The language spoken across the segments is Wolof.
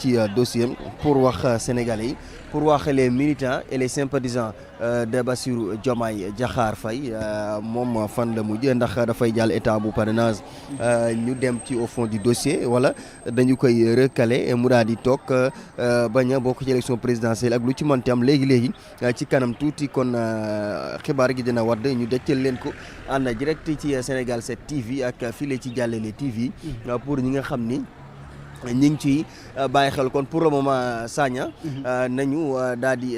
ci dossier pour wax sénégalais yi pour wax les militants et les sympathisants de Bassirou Diomaye Diakhar Faye moom fan la mujj ndax dafay jàll état bu parrainage ñu dem ci au fond du dossier wala dañu koy recalé mu daal di toog bañ a bokk ci élection présidentielle ak lu ci mënti am léegi ci kanam tuuti kon xibaar gi dina wadd ñu dëccal leen ko ànd direct ci Sénégal 7 TV ak file ci Jàllale TV pour ñi nga xam ni ñi ngi ciy bàyyi xel kon pour le moment Sagna nañu daal di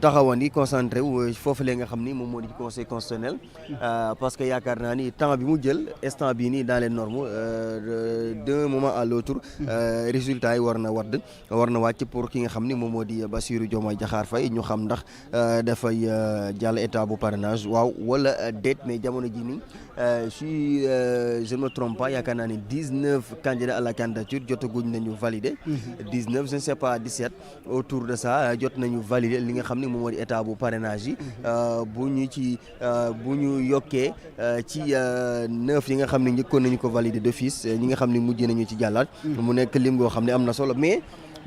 taxawandi concentré wu foofu la nga xam ni moom moo di conseil constitutionnel parce que yaakaar naa ni temps bi mu jël instant bii nii dans les normes d'un moment à l'autre résultat yi war na wàcc pour ki nga xam ni moom moo di Bassirou Diomaye Diakhar Faye ñu xam ndax dafay jàll état bu parrainage waaw wala déet mais jamono ji nii si je ne me trompe pas yaakaar naa ni 19 candidats à la candidature jotaguñ nañu valider 19 je ne sais pas 17 autour de ça jot nañu valider li nga xam ne moom moo di état bu parrainage yi bu ñu yokkee ci 9 yi nga xam ne njëkkoon nañu ko valider d'office ñi nga xam ne mujj nañu ci jàllaat mu nekk lim goo xam ne am na solo mais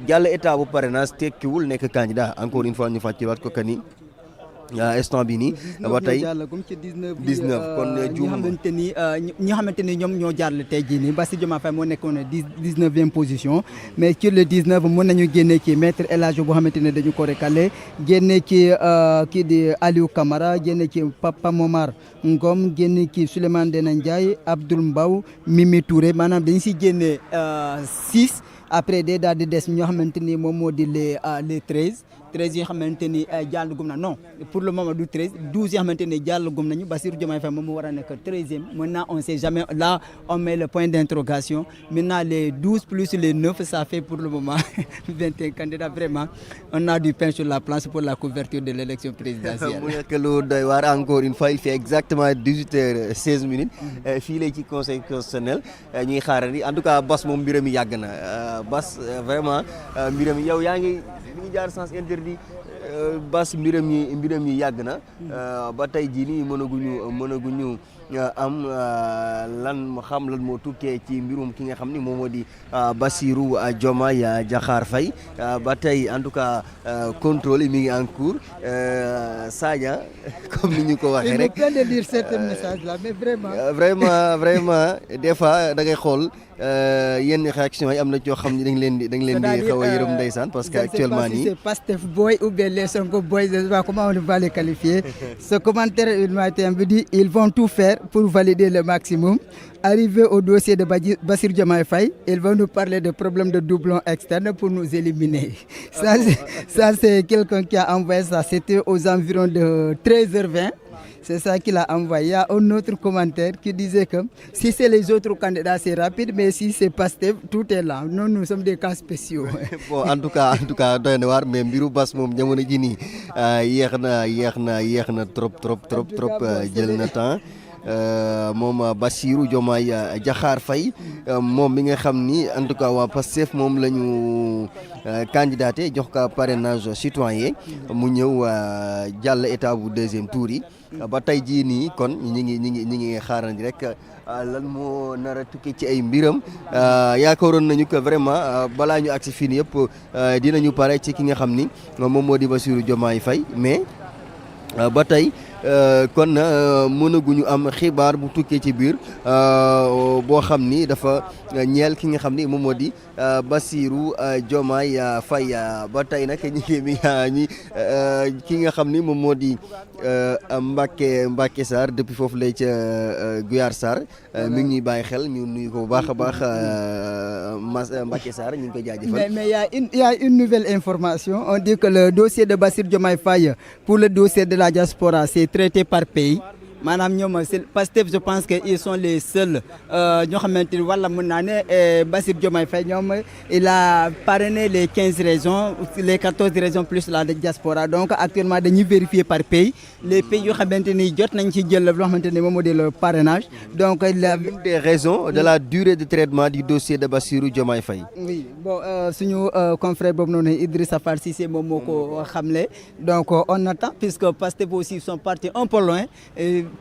jàll état bu parrainage tekkiwul nekk candidat encore une fois ñu fàttaliwaat ko kani instant bi nii ba tey 19 kon ñi xamante ni ñoom ñoo jàll tey jii nii Bassirou Diomaye Faye moo nekkoon 19e position mais ci le 19 mën nañu génne ci maître El Hadji boo xamante ne dañu ko recalé génne ci kii di Aliou Camara génne ci Papa Momar Ngom génne ci Souleymane Ndéné Ndiaye Abdoul Mbaw Mimi Touré maanaam dañu si génne 6 après day daal di des ñoo xamante ni moom moo di les 13 yi nga xamante ni jàll gum na non pour le moment du 13 12 yi nga xamante ni jàll gum nañu Bassirou Diomaye Faye moom mu war a nekk 13e maintenant on sait jamais là on met le point d'interrogation maintenant les 12 plus les 9 ça fait pour le moment 21 candidats vraiment on a du pain sur la planche pour la couverture de l'élection présidentielle. mu nekk lu doy waar encore une fois il fait exactement 18h16 fii lay ci conseil constitutionnel ñuy xaarandi en tout cas Bass moom mbiram yi yàgg na Bass vraiment mbiram yow yaa ngi jaar sens interdit Bass mbiram yi yàgg na ba tey jii nii mënaguñu am lan moo tukkee ci mbirum ki nga xam ni moom moo di Bassirou Diomaye Diakhar Faye ba tey en tout cas contrôle yi mi ngi en cours Sagna comme ni ñu ko waxee rek. Il me plaît de lire certains messages là mais vraiment des fois da ngay xool yenn réaction yi am na yoo xam ni dañ leen di xaw a yërëm ndeysaan parce que actuellement nii c'est Pastef boy ou bien les Sonko boys je sais pas comment on va les qualifier ce commentaire il m'a été dit ils vont tout faire pour valider le maximum. Arrivé au dossier de Bassirou Diomaye Faye, ils vont nous parler de problèmes de doublons externes pour nous éliminer. Ça c'est quelqu'un qui a envoyé ça. C'était aux environs de 13h20. C'est ça qu'il a envoyé. Il y a un autre commentaire qui disait que si c'est les autres candidats, c'est rapide, mais si c'est Pastef, tout est là. Nous sommes des cas spéciaux. Bon, en tout cas, doy na waar mais mbiru Bass moom jamono ji nii yéex na trop jël na temps. moom Bassirou Diomaye Diakhar Faye moom mi nga xam ni en tout cas waa Pastef moom la ñu candidaté jox ko parrainage citoyen mu ñëw jàll état bu deuxième tour yi ba tey jii nii kon ñi ngi xaarandi rek lan moo nar a tukki ci ay mbiram yaakaaroon nañu que vraiment balaa ñu agsi fii nii yëpp dinañu pare ci ki nga xam ni moom moo di Bassirou Diomaye Faye mais ba tey kon mënaguñu am xibaar bu tukkee ci biir boo xam ni dafa ñeel ki nga xam ni moom moo di Bassirou Diomaye Faye ba tey nag ñi ki nga xam ni moom moo di Mbacké Sarr depuis foofu lay ca Guyar Sarr mi ngi ñuy bàyyi xel ñu nuyu ko bu baax a baax Mbacké Sarr ñu ngi koy jaajëfal. mais il y a une nouvelle information on dit que le dossier de Bassirou Diomaye Faye pour le dossier de la diaspora c'est traité par pays. maanaam ñoom Pastef je pense que ils sont les seuls ñoo xamante ni wala mën naa ne Bassirou Diomaye Faye ñoom il a parrainé les 15 régions les 14 régions plus la diaspora donc actuellement dañuy vérifier par pays les pays yoo xamante ni jot nañ ci jël loo xamante ni moom moo di le parrainage donc l'une des raisons de la durée de traitement du dossier de Bassirou Diomaye Faye. oui bon suñu confrère boobu noonu Idrissa Fall Cissé moom moo ko xamle donc on attend puisque Pastef aussi sont partis un peu loin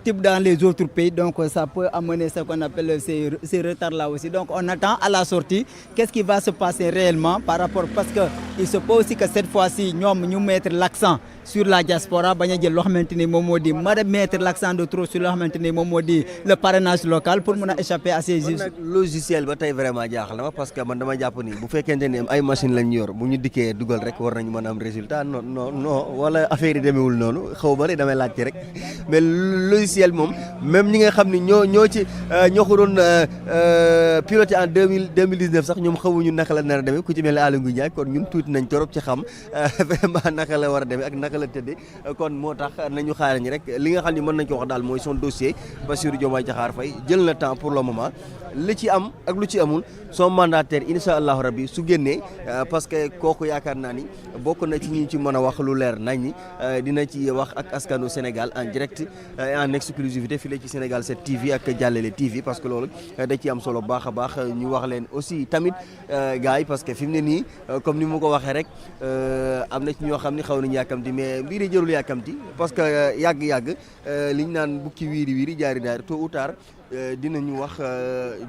type dans les autres pays, donc ça peut amener ce qu'on appelle ces retards-là aussi. Donc on attend à la sortie qu'est-ce qui va se passer réellement par rapport, parce que il se peut aussi que cette fois-ci nous mettre l'accent sur la diaspora, mettre l'accent de trop sur le parrainage local pour échapper à ces logiciel ba tey vraiment jaaxal na ma parce que man dama jàpp ni bu fekkente ne ay machine lañ yor bu ñu dikkee dugal rek war nañu mën a am résultat non wala affaire yi demeewul noonu xaw ma ne damay laajte rek mais logiciel moom même ñi nga xam ni ñoo ko doon piloté en 2019 sax ñoom xamuñu naka la nar a demee ku ci mel ne Aly Ngouille Ndiaye kon ñun tuuti nañ torop ci xam vraiment naka la war a demee ak naka la tëddee kon moo tax nañu xaar ñi rek li nga xam ni mën nañ ko wax daal mooy son dossier Bassirou Diomaye Diakhar Faye jël na temps pour le moment li ci am ak lu ci amul son mandataire incha allahu rabbi su génnee parce que kooku yaakaar naa ni bokk na ci ñi ci mën a wax lu leer nañ ni dina ci wax ak askanu Sénégal en direct en exclusivité fii la ci Sénégal 7 TV ak Jàllale TV parce que loolu da ci am solo baax a baax ñu wax leen aussi tamit gars yi parce que fi mu ne nii comme ni mu ko waxee rek am na ci ñoo xam ni xaw nañu yàkkamti mais mbir yi jërul yàkkamti parce que yàgg-yàgg liñ naan bukki wiiri jaari daari tôt ou tard dinañu wax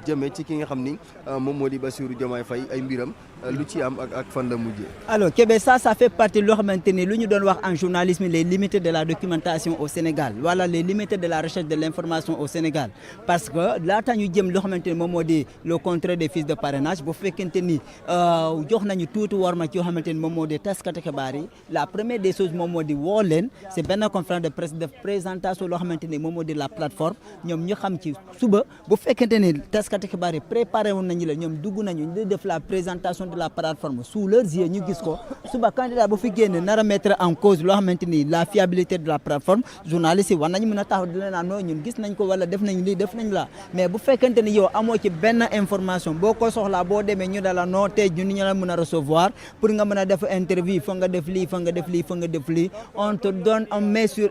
jëme ci ki nga xam ni moom moo di Bassirou Diomaye Faye ay mbiram lu ci am ak fan la mujjee. Alors Kébé, ça fait partie de lu doon wax en journalisme les limites de la documentation au Sénégal wala les limites de la recherche de l'information au Sénégal parce que laata ñu jëm loo xamante ni moom moo di le contrat des fiches de parrainage bu fekkente ni jox nañu tuuti war ma ci yoo xamante ni moom moo di taskati xibaar yi la première des choses moom moo di woo leen c'est benn conférence de presse de présentation loo xamante ni moom moo di la plateforme ñoom ñu xam ci suba bu fekkente ni taskati xibaar yi préparé woon nañu la ñoom dugg nañu di def la présentation de la plateforme sous leurs yeux ñu gis ko suba candidat bu fi génn nar a mettre en cause loo xamante ni la fiabilité de la plateforme journaliste yi war nañu mën a taxaw di leen naan non ñun gis nañ ko wala def nañ lii def nañ la mais bu fekkente ni yow amoo ci benn information boo ko soxlaa boo demee ñu dala non tey ñu la mën a recevoir pour nga mën a def interview fa nga def lii fa nga def lii fa nga def lii on te donne on met sur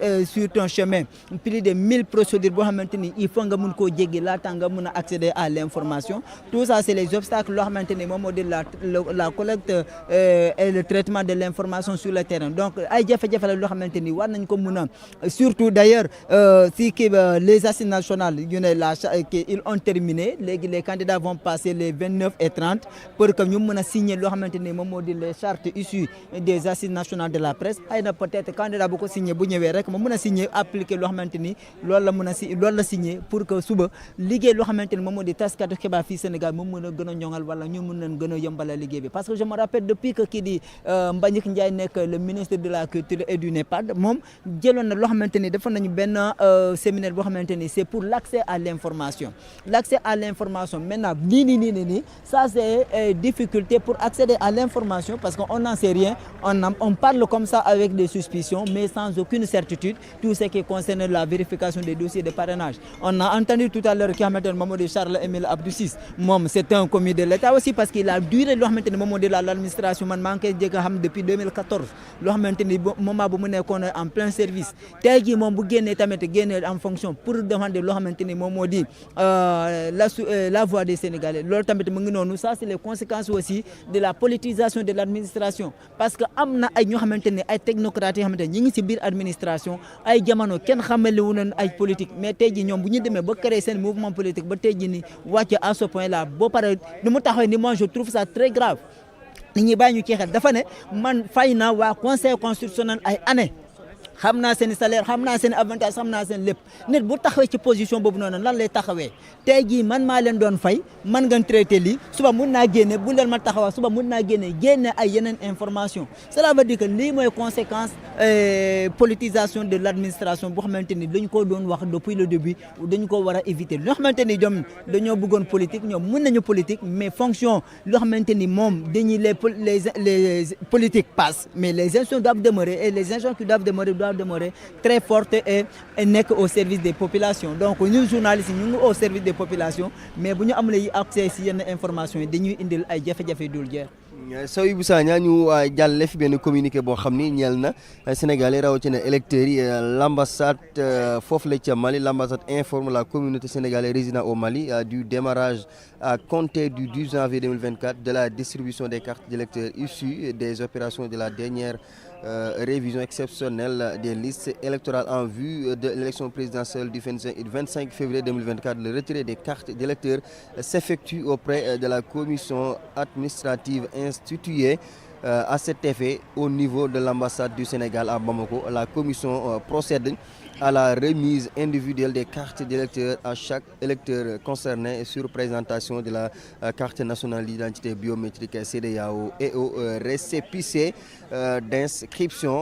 ton chemin plus de 1000 procédures boo xamante ni il faut nga mën koo jéggi laata nga mën a accéder à l'information tout ça c'est les obstacles loo xamante ni moom moo di la collecte et le traitement de l'information sur le terrain donc ay jafe-jafe la loo xamante ni war nañ ko mën a surtout d'ailleurs si les assises nationales yu ne ils ont terminé léegi les candidats vont passer les 29 et 30 pour que ñu mën a signer loo xamante ni moom moo di les chartes issues des assises nationales de la presse ay na peut-être candidat bu ko signer bu ñëwee rek mu mën a signer appliquer loo xamante ni loolu la mën a loolu la signer pour que suba liggéey loo xamante ni moom moo di taskatu xibaar fii Sénégal moom mën a gën a ñoŋal wala ñu mën leen gën a yombala liggéey bi parce que je me rappelle depuis que kii di Mbagnick Ndiaye nekk le ministre de la culture et du NEPAD moom jëloon na loo xamante ni defoon nañu benn séminaire boo xamante ni c'est pour l'accès à l'information maintenant nii ça c'est difficulté pour accéder à l'information parce que on n'en sait rien on parle comme ça avec des suspicions mais sans aucune certitude tout ce qui concerne la vérification des dossiers de parrainage on a entendu tout à l'heure ki xamante ne moom moo di Charles-Émile Abdou Ciss moom c'est un commis de l'État aussi parce qu'il a duré loo xamante ni moom moo di l'administration man maa ngi koy jëkk a xam depuis 2014 loo xamante ni moment bu mu nekkoon en plein service tey jii moom bu génnee tamit génnee en fonction pour demander loo xamante ni moom moo di la voix des Sénégalais loolu tamit mu ngi noonu ça c'est les conséquences aussi de la politisation de l'administration parce que am na ay ñoo xamante ni ay technocrates yoo xamante ni ñi ngi ci biir administration ay jamono kenn xamale wu leen ay politique mais tey jii ñoom bu ñu demee ba créer seen mouvement politique ba tey jii ni wàcc à ce point là boo paree ni mu taxawee ni moi je trouve ça très grave nit ñi bàyyi ñu ci xel dafa ne man fay naa waa conseil constitutionnel ay année xam naa seen salaire xam naa seen avantage xam naa seen lépp nit bu taxawee ci position boobu noonu lan lay taxawee tey jii man maa leen doon fay man ngeen traité lii suba mun naa génne bu leen ma taxawaa suba mun naa génne ay yeneen information cela veut dire que lii mooy conséquence politisation de l'administration boo xamante ni dañu ko doon wax depuis le début dañu ko war a éviter loo xamante ni ñoom dañoo bëggoon politique ñoom mun nañu politique mais fonction loo xamante ni moom dañuy les politiques passent mais les institutions doivent demeurer et les institutions qui doivent demeurer très forte et nekk au service des populations donc ñun journalistes ñu ngi au service des populations mais bu ñu amulee accès ci yenn information yi dañuy indil ay jafe-jafe dul jeex Sohibou Sagna ñu jàllale fi benn communiqué boo xam ni ñeel na Sénégalais rawatina électeurs yi l'ambassade foofu la ca Mali l'ambassade informe la communauté sénégalaise résidant au Mali du démarrage à compter du 12 janvier 2024 de la distribution des cartes d'électeurs issues des opérations de la dernière révision exceptionnelle des listes électorales en vue de l'élection présidentielle du 25 février 2024. Le retrait des cartes d'électeurs s'effectue auprès de la commission administrative instituée à cet effet au niveau de l'ambassade du Sénégal à Bamako. La commission procède à la remise individuelle des cartes d'électeurs à chaque électeur concerné sur présentation de la carte nationale d'identité biométrique CEDEAO et au récépissé d'inscription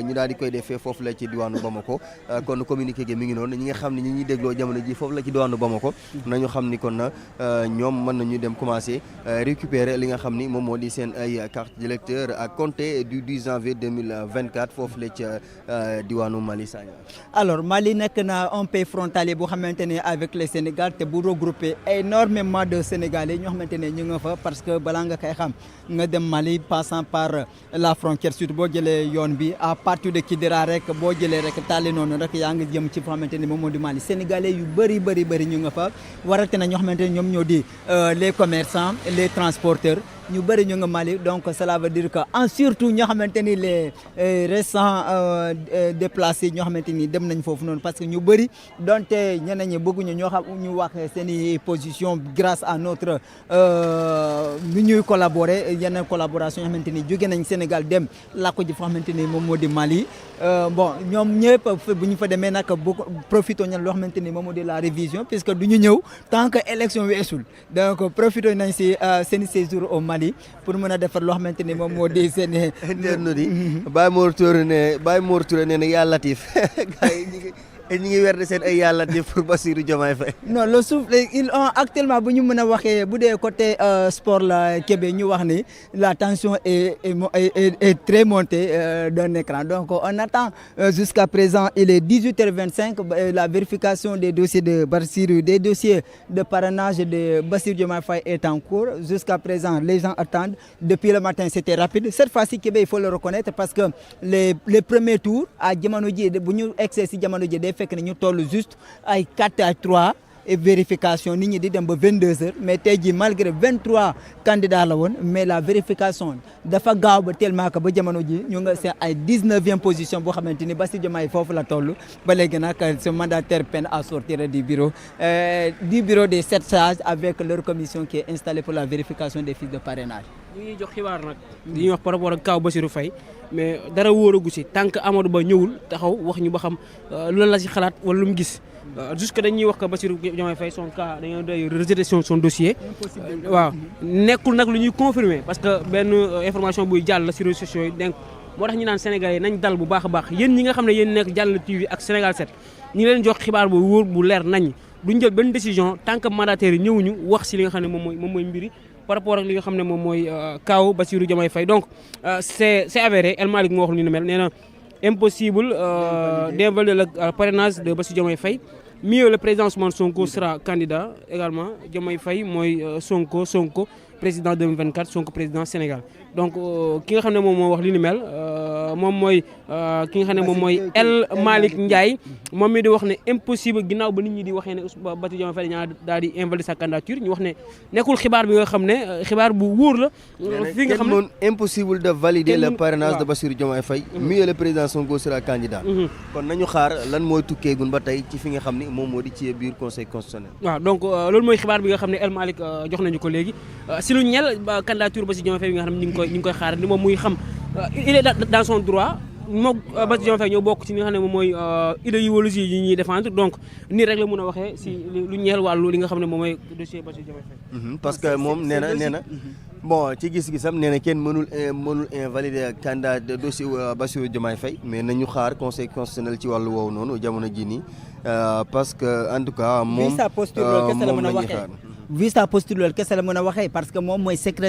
ñu daal di koy defee foofu la ci diwaanu Bamako kon communiqué gi mi ngi noonu ñi nga xam ne ñi ñuy dégloo jamono ji foofu la ci diwaanu Bamako nañu xam ni kon ñoom mën nañu dem commencer récupérer li nga xam ni moom moo di seen ay carte d'électeur à compter du 10 janvier 2024 foofu la ca diwaanu Mali Sagna. Alors Mali nekk na un pays frontalier boo xamante ne avec le Sénégal te bu regroupé énormément de Sénégalais ñoo xamante ne ñu nga fa parce que balaa nga koy xam nga dem Mali passant par la frontière surtout boo jëlee yoon bi à partir de Kidira rek boo jëlee rek tàlli noonu rek yaa ngi jëm ci foo xamante ne moom moo di Mali Sénégalais yu bëri ñu nga fa warate na ñoo xamante ne ñoom ñoo di les commerçants les transporteurs ñu bëri ñu nga Mali donc cela veut dire que en surtout ñoo xamante ni les récents déplacés ñoo xamante ni dem nañ foofu noonu parce que ñu bëri donte ñeneen ñi bëgguñu ñoo xam ñu wax seen i position grâce à notre nu ñuy collaborer yeneen collaboration yoo xamante ni jóge nañ Sénégal dem làkku ji foo xamante ni moom moo di Mali bon ñoom ñëpp bu ñu fa demee nag bu profité nañ loo xamante ni moom moo di la révision puisque du ñu ñëw tant que élection weesul donc profité nañ si seen séjour au Mali pour mën a defar loo xamante ni moom moo di seen internet yi Baye Mor Touré ne na yaa Latif ñi ngi weer seen ay yàlla def pour Bassirou Diomaye Faye. Non le souffle ils ont actuellement bu ñu mën a waxee bu dee côté sport la Kébé ñu wax ni la tension est très montée d'un écran donc on attend jusqu'à présent il est 18h25 la vérification des dossiers de Bassirou des dossiers de parrainage de Bassirou Diomaye Faye est en cours jusqu'à présent les gens attendent depuis le matin c'était rapide cette fois-ci Kébé il faut le reconnaître parce que les premiers tours à jamono ji bu ñu excès si jamono ji fekk na ñu toll juste ay 4-3 et vérification nit ñi di dem ba 22h mais tey jii malgré 23 candidats la woon mais la vérification dafa gaaw ba tellement que ba jamono ji ñu nga c'est ay 19e position boo xamante ni Bassirou Diomaye foofu la toll ba léegi nag ce mandataire peine à sortir du bureau des 7 sages avec leur commission qui est installée pour la vérification des fiches de parrainage. ñu ngi jox xibaar nag li ñuy wax par rapport ak kaw Bassirou Faye mais dara wóoragu si tant que Amadou Ba ñëwul taxaw wax ñu ba xam lu la si xalaat wala lu mu gis jusque dañuy wax que Bassirou Diomaye Faye son cas dañoo doy rejeter son dossier waaw nekkul nag lu ñuy confirmer parce que benn information buy jàll la si réseaux sociaux yi donc moo tax ñu naan Sénégalais nañ dal bu baax a baax yéen ñi nga xam ne yéen nekk Jàll TV ak Sénégal 7 ñu ngi leen jox xibaar bu wóor bu leer nañ duñ jël benn décision tant que mandataires yi ñëwuñu wax si li nga xam ne moom mooy mbiri par rapport ak li nga xam ne moom mooy kaw Bassirou Diomaye Faye donc c'est avéré El Malick moo wax lu ñu mel nee na impossible d'invalider le parrainage de Bassirou Diomaye Faye mieux le président Ousmane Sonko sera candidat également Diomaye Faye mooy Sonko président 2024 Sonko président Sénégal donc ki nga xam ne moom moo wax li ni mel moom mooy ki nga xam ne moom mooy El Malick Ndiaye moom mi di wax ne impossible ginnaaw ba nit ñi di waxee ne Bassirou Diomaye Faye dañaa daal di invalider sa candidature ñu wax ne nekkul xibaar bi nga xam ne xibaar bu wóor la. fi nga xam ne impossible de valider le parrainage de Bassirou Diomaye Faye. mieux le président Sonko sera candidat. kon nañu xaar lan mooy tukkeegun ba tey ci fi nga xam ne moom moo di ci biir conseil constitutionnel. waaw donc loolu mooy xibaar bi nga xam ne El Malick jox nañu ko léegi si lu ñel candidature Bassirou Diomaye Faye bi nga xam ne ñu ngi koy xaar ni moom muy xam il est dans son droit moom Bassirou Diomaye Faye ñoo bokk ci li nga xam ne moom mooy idéologie yi ñuy défendre donc nii rek la mën a waxee si lu ñeel wàllu li nga xam ne moom mooy dossier Bassirou Diomaye Faye. parce que moom nee na bon ci gis-gisam nee na kenn mënul invalider candidat de dossier Bassirou Diomaye Faye mais nañu xaar conseil constitutionnel ci wàllu woowu noonu jamono ji nii parce que en tout cas moom moom la ñuy xaar. vu sa posture loolu kese la mën a waxee parce que moom mooy secrétaire